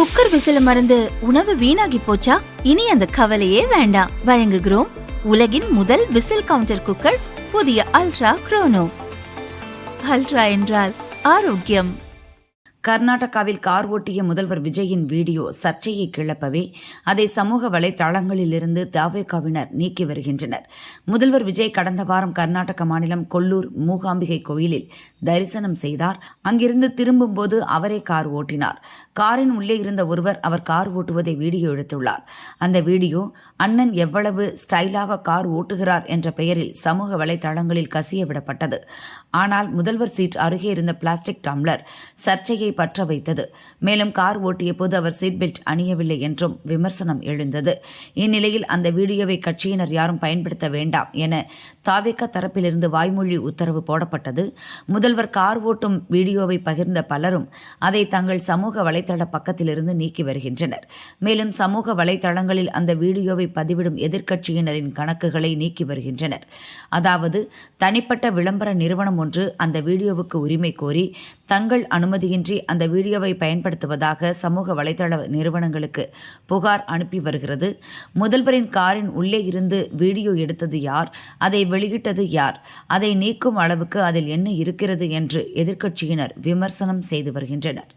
Cooker விசில மறந்து உணவு வீணாகி போச்சா? இனி அந்த கவலையே வேண்டாம். வழங்குகிறோம் உலகின் முதல் விசில் கவுண்டர் குக்கர், புதிய அல்ட்ரா குரோனோ. அல்ட்ரா என்றால் ஆரோக்கியம். கர்நாடகாவில் கார் ஓட்டிய முதல்வர் விஜயின் வீடியோ சர்ச்சையை கிளப்பவே அதை சமூக வலைதளங்களிலிருந்து தவேகாவினர் நீக்கி வருகின்றனர். முதல்வர் விஜய் கடந்த வாரம் கர்நாடக மாநிலம் கொல்லூர் மூகாம்பிகை கோயிலில் தரிசனம் செய்தார். அங்கிருந்து திரும்பும்போது அவரே கார் ஓட்டினார். காரின் உள்ளே இருந்த ஒருவர் அவர் கார் ஓட்டுவதை வீடியோ எடுத்துள்ளார். அந்த வீடியோ அண்ணன் எவ்வளவு ஸ்டைலாக கார் ஓட்டுகிறார் என்ற பெயரில் சமூக வலைதளங்களில் கசிய விடப்பட்டது. ஆனால் முதல்வர் சீட் அருகே இருந்த பிளாஸ்டிக் டம்ளர் சர்ச்சையை பற்ற வைத்தது. மேலும் கார் ஓட்டிய போது அவர் சீட் பெல்ட் அணியவில்லை என்றும் விமர்சனம் எழுந்தது. இந்நிலையில் அந்த வீடியோவை கட்சியினர் யாரும் பயன்படுத்த வேண்டாம் என தவேகா தரப்பிலிருந்து வாய்மொழி உத்தரவு போடப்பட்டது. முதல்வர் கார் ஓட்டும் வீடியோவை பகிர்ந்த பலரும் அதை தங்கள் சமூக வலைதள பக்கத்திலிருந்து நீக்கி வருகின்றனர். மேலும் சமூக வலைதளங்களில் அந்த வீடியோவை பதிவிடும் எதிர்க்கட்சியினரின் கணக்குகளை நீக்கி வருகின்றனர். அதாவது தனிப்பட்ட விளம்பர நிறுவனம் ஒன்று அந்த வீடியோவுக்கு உரிமை கோரி தங்கள் அனுமதியின்றி அந்த வீடியோவை பயன்படுத்துவதாக சமூக வலைதள நிறுவனங்களுக்கு புகார் அனுப்பி வருகிறது. முதல்வரின் காரின் உள்ளே இருந்து வீடியோ எடுத்தது யார், அதை வெளியிட்டது யார், அதை நீக்கும் அளவுக்கு அதில் என்ன இருக்கிறது என்று எதிர்க்கட்சியினர் விமர்சனம் செய்து வருகின்றனர்.